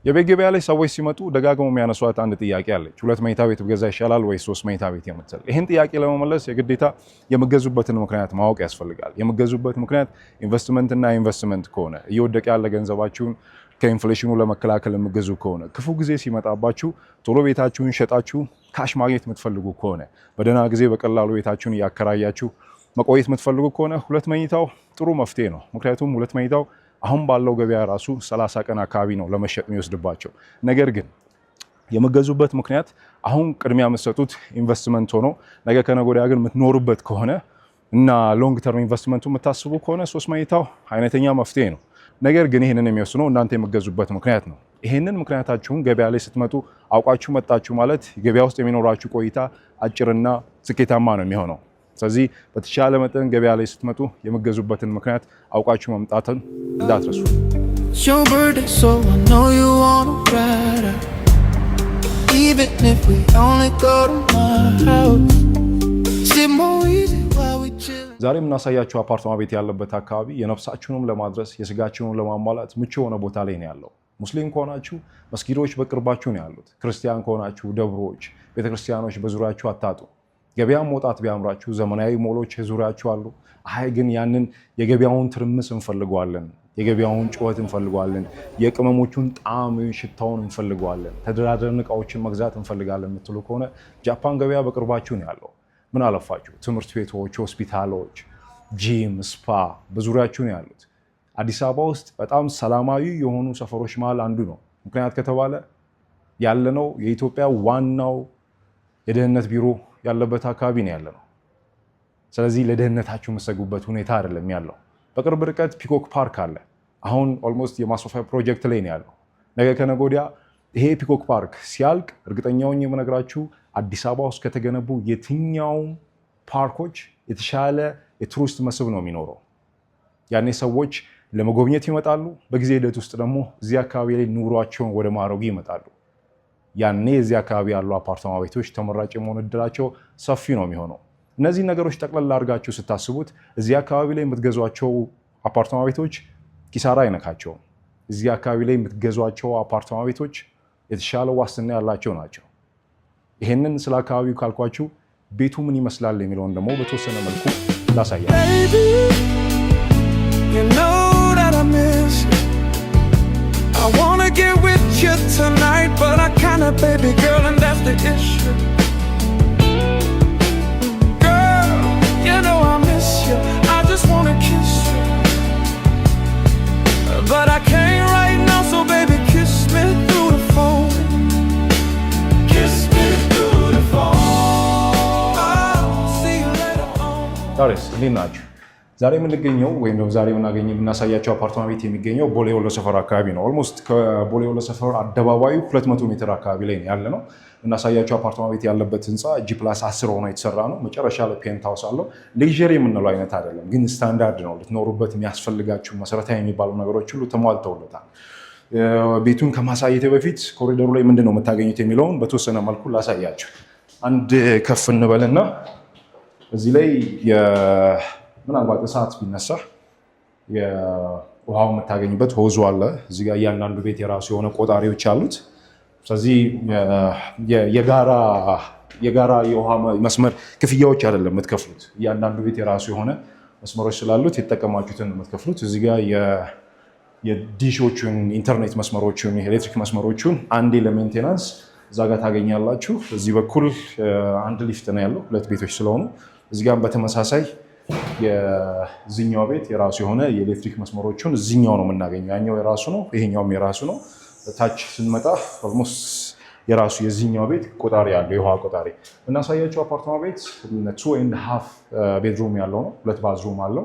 የቤት ገበያ ላይ ሰዎች ሲመጡ ደጋግመው የሚያነሷት አንድ ጥያቄ አለች። 2 መኝታ ቤት ብገዛ ይሻላል ወይስ 3 መኝታ ቤት የምትል? ይህን ጥያቄ ለመመለስ የግዴታ የምገዙበትን ምክንያት ማወቅ ያስፈልጋል። የምገዙበት ምክንያት ኢንቨስትመንትና ኢንቨስትመንት ከሆነ እየወደቀ ያለ ገንዘባችሁን ከኢንፍሌሽኑ ለመከላከል የምገዙ ከሆነ ክፉ ጊዜ ሲመጣባችሁ ቶሎ ቤታችሁን ሸጣችሁ ካሽ ማግኘት የምትፈልጉ ከሆነ በደህና ጊዜ በቀላሉ ቤታችሁን እያከራያችሁ መቆየት የምትፈልጉ ከሆነ 2 መኝታው ጥሩ መፍትሄ ነው። ምክንያቱም 2 መኝታው አሁን ባለው ገበያ ራሱ 30 ቀን አካባቢ ነው ለመሸጥ የሚወስድባቸው። ነገር ግን የምገዙበት ምክንያት አሁን ቅድሚያ የምትሰጡት ኢንቨስትመንት ሆኖ ነገ ከነገ ወዲያ ግን የምትኖሩበት ከሆነ እና ሎንግ ተርም ኢንቨስትመንቱ የምታስቡ ከሆነ 3 መኝታው አይነተኛ መፍትሄ ነው። ነገር ግን ይህንን የሚወስነው እናንተ የምገዙበት ምክንያት ነው። ይህንን ምክንያታችሁን ገበያ ላይ ስትመጡ አውቃችሁ መጣችሁ ማለት ገበያ ውስጥ የሚኖራችሁ ቆይታ አጭርና ስኬታማ ነው የሚሆነው። ስለዚህ በተሻለ መጠን ገበያ ላይ ስትመጡ የምገዙበትን ምክንያት አውቃችሁ መምጣትን እንዳትረሱ። ዛሬ የምናሳያችሁ አፓርታማ ቤት ያለበት አካባቢ የነፍሳችሁንም ለማድረስ የስጋችሁንም ለማሟላት ምቹ የሆነ ቦታ ላይ ነው ያለው። ሙስሊም ከሆናችሁ መስጊዶች በቅርባችሁ ነው ያሉት። ክርስቲያን ከሆናችሁ ደብሮች፣ ቤተክርስቲያኖች በዙሪያችሁ አታጡ። ገበያ መውጣት ቢያምራችሁ ዘመናዊ ሞሎች ዙሪያችሁ አሉ። አይ ግን ያንን የገበያውን ትርምስ እንፈልገዋለን፣ የገበያውን ጩኸት እንፈልገዋለን፣ የቅመሞቹን ጣዕም ሽታውን እንፈልገዋለን፣ ተደራደርን እቃዎችን መግዛት እንፈልጋለን የምትሉ ከሆነ ጃፓን ገበያ በቅርባችሁ ነው ያለው። ምን አለፋችሁ ትምህርት ቤቶች፣ ሆስፒታሎች፣ ጂም፣ ስፓ በዙሪያችሁ ነው ያሉት። አዲስ አበባ ውስጥ በጣም ሰላማዊ የሆኑ ሰፈሮች መሃል አንዱ ነው። ምክንያት ከተባለ ያለነው የኢትዮጵያ ዋናው የደህንነት ቢሮ ያለበት አካባቢ ነው ያለነው። ስለዚህ ለደህንነታችሁ የምትሰጉበት ሁኔታ አይደለም ያለው። በቅርብ ርቀት ፒኮክ ፓርክ አለ። አሁን ኦልሞስት የማስፋፊያ ፕሮጀክት ላይ ነው ያለው። ነገ ከነገ ወዲያ ይሄ ፒኮክ ፓርክ ሲያልቅ እርግጠኛውን የምነግራችሁ አዲስ አበባ ውስጥ ከተገነቡ የትኛውም ፓርኮች የተሻለ የቱሪስት መስህብ ነው የሚኖረው። ያኔ ሰዎች ለመጎብኘት ይመጣሉ። በጊዜ ሂደት ውስጥ ደግሞ እዚህ አካባቢ ላይ ኑሯቸውን ወደ ማድረጉ ይመጣሉ። ያኔ እዚህ አካባቢ ያሉ አፓርታማ ቤቶች ተመራጭ የመሆን እድላቸው ሰፊ ነው የሚሆነው። እነዚህ ነገሮች ጠቅለል አድርጋችሁ ስታስቡት እዚህ አካባቢ ላይ የምትገዟቸው አፓርታማ ቤቶች ኪሳራ አይነካቸውም። እዚህ አካባቢ ላይ የምትገዟቸው አፓርታማ ቤቶች የተሻለ ዋስትና ያላቸው ናቸው። ይሄንን ስለ አካባቢው ካልኳችሁ ቤቱ ምን ይመስላል የሚለውን ደግሞ በተወሰነ መልኩ ላሳያችሁ። I wanna get with you tonight, but I kinda, baby girl, and that's the issue. Girl, you know I miss you, I just wanna kiss you, but I can't right now, so baby kiss me through the phone. Kiss me through the phone. I'll see you later on. Doris, እንዴት ናችሁ? ዛሬ የምንገኘው ወይም ደግሞ ዛሬ የምናሳያቸው አፓርታማ ቤት የሚገኘው ቦሌ ወሎ ሰፈር አካባቢ ነው። ኦልሞስት ከቦሌ ወሎ ሰፈር አደባባዩ 200 ሜትር አካባቢ ላይ ያለ ነው። እናሳያቸው አፓርታማ ቤት ያለበት ህንፃ G+10 ሆኖ የተሰራ ነው። መጨረሻ ላይ ፔንት ሃውስ አለው። ሌጀር የምንለው አይነት አይደለም፣ ግን ስታንዳርድ ነው። ልትኖሩበት የሚያስፈልጋችሁ መሰረታዊ የሚባሉ ነገሮች ሁሉ ተሟልተውለታል። ቤቱን ከማሳየቴ በፊት ኮሪደሩ ላይ ምንድን ነው የምታገኙት የሚለውን በተወሰነ መልኩ ላሳያችሁ። አንድ ከፍ እንበልና እዚህ ላይ ምናልባት እሳት ቢነሳ የውሃው የምታገኙበት ሆዙ አለ። እዚህ ጋር እያንዳንዱ ቤት የራሱ የሆነ ቆጣሪዎች አሉት። ስለዚህ የጋራ የውሃ መስመር ክፍያዎች አይደለም የምትከፍሉት። እያንዳንዱ ቤት የራሱ የሆነ መስመሮች ስላሉት የተጠቀማችሁትን የምትከፍሉት። እዚህ ጋር የዲሾቹን ኢንተርኔት መስመሮቹን የኤሌክትሪክ መስመሮቹን አንዴ ለሜንቴናንስ እዛ ጋር ታገኛላችሁ። እዚህ በኩል አንድ ሊፍት ነው ያለው 2 ቤቶች ስለሆኑ እዚህ ጋር በተመሳሳይ የዚህኛው ቤት የራሱ የሆነ የኤሌክትሪክ መስመሮችን እዚህኛው ነው የምናገኘው። ያኛው የራሱ ነው፣ ይሄኛውም የራሱ ነው። ታች ስንመጣ ኦልሞስት የራሱ የዚህኛው ቤት ቆጣሪ ያለው የውሃ ቆጣሪ እናሳያቸው። አፓርታማ ቤት 2.5 ቤድሩም ያለው ነው። 2 ባዝሩም አለው።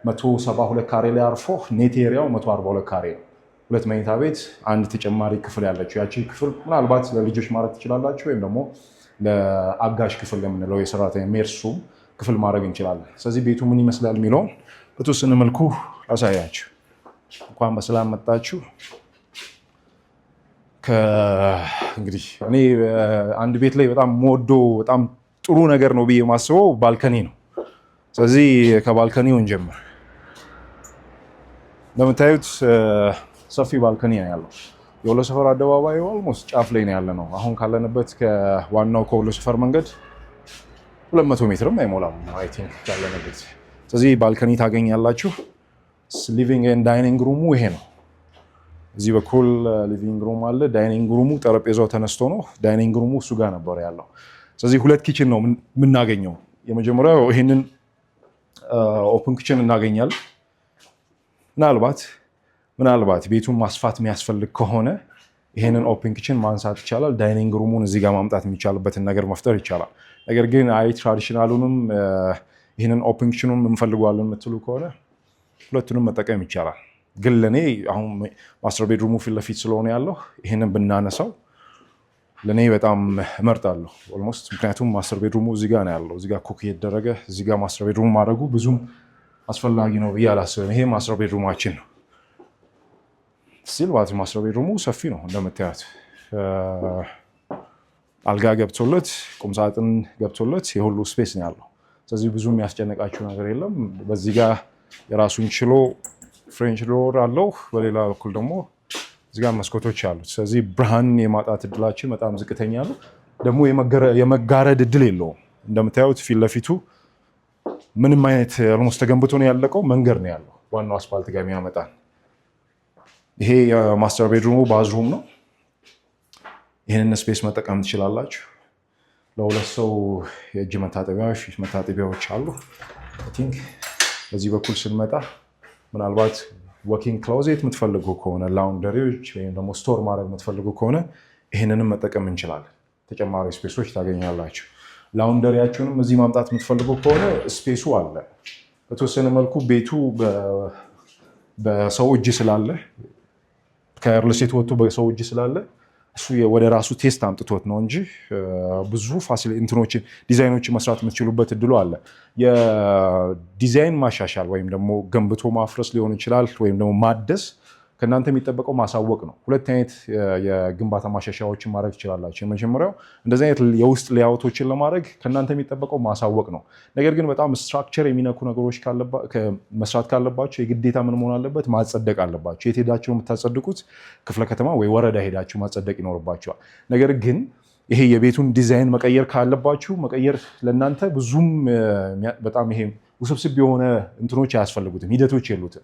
172 ካሬ ላይ አርፎ ኔት ኤሪያው 142 ካሬ ነው። 2 መኝታ ቤት፣ አንድ ተጨማሪ ክፍል ያለችው ያቺ ክፍል ምናልባት ለልጆች ማድረግ ትችላላችሁ፣ ወይም ደግሞ ለአጋዥ ክፍል ለምንለው የሰራተኛ ሜርሱም ክፍል ማድረግ እንችላለን። ስለዚህ ቤቱ ምን ይመስላል የሚለውን በተወሰነ መልኩ አሳያችሁ። እንኳን በሰላም መጣችሁ። እንግዲህ እኔ አንድ ቤት ላይ በጣም የምወደው በጣም ጥሩ ነገር ነው ብዬ የማስበው ባልከኒ ነው። ስለዚህ ከባልከኒው እንጀምር። እንደምታዩት ሰፊ ባልከኒ ነው ያለው። የወሎ ሰፈር አደባባይ ኦልሞስት ጫፍ ላይ ነው ያለነው። አሁን ካለንበት ከዋናው ከወሎ ሰፈር መንገድ 200 ሜትርም አይሞላም አይ ቲንክ ካለንበት። ስለዚህ ባልከኒ ታገኛላችሁ። ሊቪንግ ኤንድ ዳይኒንግ ሩሙ ይሄ ነው። እዚህ በኩል ሊቪንግ ሩም አለ። ዳይኒንግ ሩሙ ጠረጴዛው ተነስቶ ነው። ዳይኒንግ ሩሙ እሱ ጋር ነበር ያለው። ስለዚህ ሁለት ኪችን ነው የምናገኘው። የመጀመሪያው ይሄንን ኦፕን ኪችን እናገኛለን። ምናልባት ቤቱን ማስፋት የሚያስፈልግ ከሆነ ይሄንን ኦፕን ኪችን ማንሳት ይቻላል። ዳይኒንግ ሩሙን እዚህ ጋር ማምጣት የሚቻልበትን ነገር መፍጠር ይቻላል። ነገር ግን አይ ትራዲሽናሉንም ይሄንን ኦፕን ኪችኑን እንፈልገዋለን የምትሉ ከሆነ ሁለቱንም መጠቀም ይቻላል። ግን ለኔ አሁን ማስተር ቤድሩሙ ፊት ለፊት ስለሆነ ያለው ይሄንን ብናነሳው ለኔ በጣም እመርጣለሁ ኦልሞስት። ምክንያቱም ማስተር ቤድሩሙ እዚህ ጋር ነው ያለው። እዚህ ጋር ኩክ እየተደረገ እዚህ ጋር ማስተር ቤድሩም ማድረጉ ብዙም አስፈላጊ ነው ብዬ አላስብም። ይሄ ማስተር ቤድሩማችን ነው። ስቲል ማስተር ቤድሩሙ ሰፊ ነው እንደምታዩት። አልጋ ገብቶለት ቁምሳጥን ገብቶለት የሁሉ ስፔስ ነው ያለው። ስለዚህ ብዙ የሚያስጨንቃችሁ ነገር የለም። በዚህ ጋር የራሱን ችሎ ፍሬንች ዶር አለው። በሌላ በኩል ደግሞ እዚህ ጋር መስኮቶች አሉት። ስለዚህ ብርሃን የማጣት እድላችን በጣም ዝቅተኛ ነው። ደግሞ የመጋረድ እድል የለውም። እንደምታዩት ፊት ለፊቱ ምንም አይነት ኦልሞስት ተገንብቶ ነው ያለቀው። መንገድ ነው ያለው ዋናው አስፋልት ጋር የሚያመጣን። ይሄ የማስተር ቤድሩሙ ባዝሩም ነው። ይህንን ስፔስ መጠቀም ትችላላችሁ። ለሁለት ሰው የእጅ መታጠቢያዎች፣ ፊት መታጠቢያዎች አሉ። አይ ቲንክ በዚህ በኩል ስንመጣ ምናልባት ወኪንግ ክሎዜት የምትፈልጉ ከሆነ ላውንደሪዎች ወይም ደግሞ ስቶር ማድረግ የምትፈልጉ ከሆነ ይህንንም መጠቀም እንችላለን። ተጨማሪ ስፔሶች ታገኛላችሁ። ላውንደሪያችሁንም እዚህ ማምጣት የምትፈልጉ ከሆነ ስፔሱ አለ። በተወሰነ መልኩ ቤቱ በሰው እጅ ስላለ ከሪልስቴት ወጥቶ በሰው እጅ ስላለ እሱ ወደ ራሱ ቴስት አምጥቶት ነው እንጂ ብዙ ፋሲሊቲዎችን ዲዛይኖችን መስራት የምትችሉበት እድሉ አለ። የዲዛይን ማሻሻል ወይም ደግሞ ገንብቶ ማፍረስ ሊሆን ይችላል፣ ወይም ደግሞ ማደስ ከእናንተ የሚጠበቀው ማሳወቅ ነው። ሁለት አይነት የግንባታ ማሻሻያዎችን ማድረግ ትችላላችሁ። የመጀመሪያው እንደዚህ አይነት የውስጥ ሌያውቶችን ለማድረግ ከእናንተ የሚጠበቀው ማሳወቅ ነው። ነገር ግን በጣም ስትራክቸር የሚነኩ ነገሮች መስራት ካለባቸው የግዴታ ምን መሆን አለበት? ማጸደቅ አለባቸው። የት ሄዳችሁ የምታጸድቁት? ክፍለ ከተማ ወይ ወረዳ ሄዳችሁ ማጸደቅ ይኖርባቸዋል። ነገር ግን ይሄ የቤቱን ዲዛይን መቀየር ካለባችሁ መቀየር ለእናንተ ብዙም በጣም ይሄ ውስብስብ የሆነ እንትኖች አያስፈልጉትም፣ ሂደቶች የሉትም።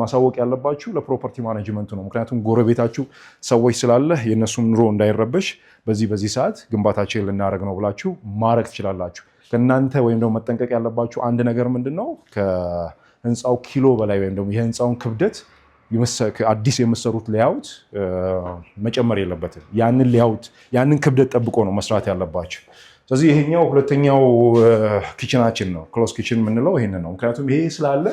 ማሳወቅ ያለባችሁ ለፕሮፐርቲ ማኔጅመንቱ ነው። ምክንያቱም ጎረቤታችሁ ሰዎች ስላለ የእነሱም ኑሮ እንዳይረበሽ በዚህ ሰዓት ግንባታችን ልናደርግ ነው ብላችሁ ማድረግ ትችላላችሁ። ከእናንተ ወይም ደግሞ መጠንቀቅ ያለባችሁ አንድ ነገር ምንድን ነው? ከህንፃው ኪሎ በላይ ወይም ደግሞ የህንፃውን ክብደት አዲስ የምሰሩት ሌያውት መጨመር የለበትም። ያንን ሌያውት ያንን ክብደት ጠብቆ ነው መስራት ያለባችሁ። ስለዚህ ይሄኛው ሁለተኛው ኪችናችን ነው። ክሎዝ ኪችን የምንለው ይሄንን ነው። ምክንያቱም ይሄ ስላለ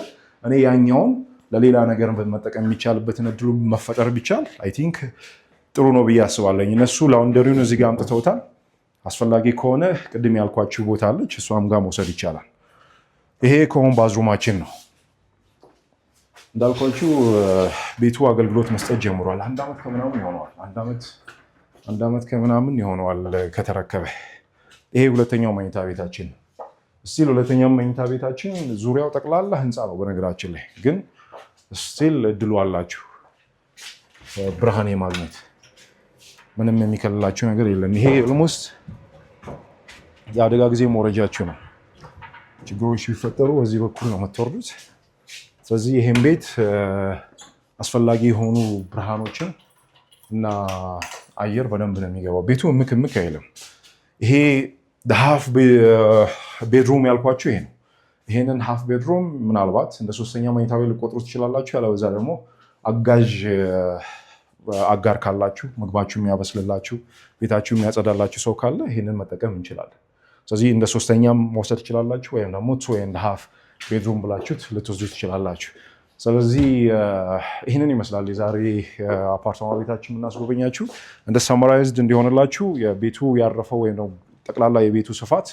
እኔ ያኛውን ለሌላ ነገር መጠቀም የሚቻልበትን እድሉ መፈጠር ቢቻል አይ ቲንክ ጥሩ ነው ብዬ አስባለኝ። እነሱ ላውንደሪውን እዚህ ጋር አምጥተውታል። አስፈላጊ ከሆነ ቅድም ያልኳችሁ ቦታ አለች፣ እሷም ጋር መውሰድ ይቻላል። ይሄ ከሆን ባዝሩማችን ነው። እንዳልኳችሁ ቤቱ አገልግሎት መስጠት ጀምሯል። አንድ ዓመት ከምናምን ይሆነዋል ከተረከበ። ይሄ ሁለተኛው መኝታ ቤታችን ነው። ስቲል ሁለተኛው መኝታ ቤታችን ዙሪያው ጠቅላላ ህንፃ ነው። በነገራችን ላይ ግን ስቲል እድሉ አላችሁ ብርሃን የማግኘት ምንም የሚከልላችሁ ነገር የለም። ይሄ ኦልሞስት የአደጋ ጊዜ መውረጃችሁ ነው። ችግሮች ቢፈጠሩ በዚህ በኩል ነው የምትወርዱት። ስለዚህ ይሄን ቤት አስፈላጊ የሆኑ ብርሃኖችን እና አየር በደንብ ነው የሚገባው። ቤቱ እምክ አይልም። ይሄ ሃፍ ቤድሩም ያልኳችሁ ይሄ ነው። ይሄንን ሃፍ ቤድሩም ምናልባት እንደ ሶስተኛ መኝታ ቤት ልቆጥሩ ትችላላችሁ። ያለበዛ ደግሞ አጋር ካላችሁ ምግባችሁ የሚያበስልላችሁ ቤታችሁ የሚያጸዳላችሁ ሰው ካለ ይሄንን መጠቀም እንችላለን። ስለዚህ እንደ ሶስተኛም መውሰድ ትችላላችሁ፣ ወይም ደግሞ 2.5 ቤድሩም ብላችሁት ልትወስዱ ትችላላችሁ። ስለዚህ ይህንን ይመስላል የዛሬ አፓርታማ ቤታችን የምናስጎበኛችሁ። እንደ ሰመራይዝድ እንዲሆንላችሁ የቤቱ ያረፈው ወይም ጠቅላላ የቤቱ ስፋት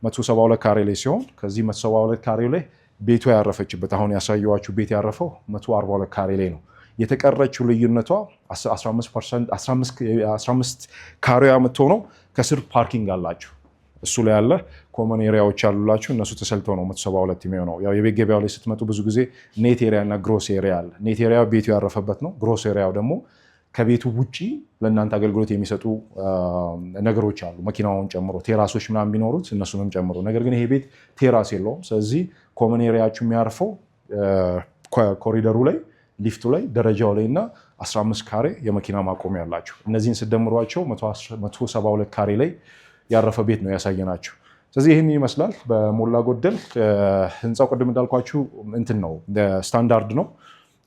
172 ካሬ ላይ ሲሆን ከዚህ 172 ካሬ ላይ ቤቱ ያረፈችበት አሁን ያሳየዋችሁ ቤት ያረፈው 142 ካሬ ላይ ነው። የተቀረችው ልዩነቷ 15 ካሬያ የምትሆነው ከስር ፓርኪንግ አላችሁ። እሱ ላይ ያለ ኮመን ኤሪያዎች አሉላችሁ። እነሱ ተሰልተው ነው 172 የሚሆነው። ያው የቤት ገበያው ላይ ስትመጡ ብዙ ጊዜ ኔት ኤሪያ እና ግሮስ ኤሪያ አለ። ኔት ኤሪያ ቤቱ ያረፈበት ነው። ግሮስ ኤሪያው ደግሞ ከቤቱ ውጪ ለእናንተ አገልግሎት የሚሰጡ ነገሮች አሉ። መኪናውን ጨምሮ ቴራሶች ምናምን ቢኖሩት እነሱንም ጨምሮ። ነገር ግን ይሄ ቤት ቴራስ የለውም። ስለዚህ ኮመን ኤሪያችሁ የሚያርፈው ኮሪደሩ ላይ፣ ሊፍቱ ላይ፣ ደረጃው ላይ እና 15 ካሬ የመኪና ማቆሚያ ያላችሁ። እነዚህን ስደምሯቸው 172 ካሬ ላይ ያረፈ ቤት ነው ያሳየናችሁ። ስለዚህ ይህን ይመስላል በሞላ ጎደል። ህንፃው ቅድም እንዳልኳችሁ እንትን ነው ስታንዳርድ ነው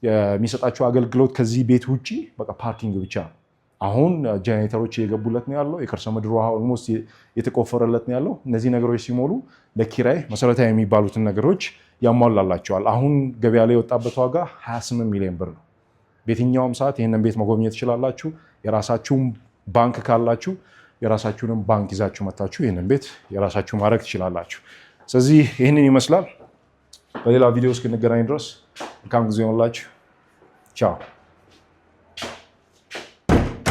የሚሰጣቸው አገልግሎት። ከዚህ ቤት ውጪ በቃ ፓርኪንግ ብቻ ነው። አሁን ጄኔሬተሮች እየገቡለት ነው ያለው። የከርሰ ምድር ውሃ ኦልሞስት የተቆፈረለት ነው ያለው። እነዚህ ነገሮች ሲሞሉ ለኪራይ መሰረታዊ የሚባሉትን ነገሮች ያሟላላቸዋል። አሁን ገበያ ላይ የወጣበት ዋጋ 28 ሚሊዮን ብር ነው። በየትኛውም ሰዓት ይህንን ቤት መጎብኘት ትችላላችሁ። የራሳችሁም ባንክ ካላችሁ የራሳችሁንም ባንክ ይዛችሁ መታችሁ ይህንን ቤት የራሳችሁ ማድረግ ትችላላችሁ። ስለዚህ ይህንን ይመስላል። በሌላ ቪዲዮ እስክንገናኝ ድረስ መልካም ጊዜ ይሆንላችሁ። ቻው።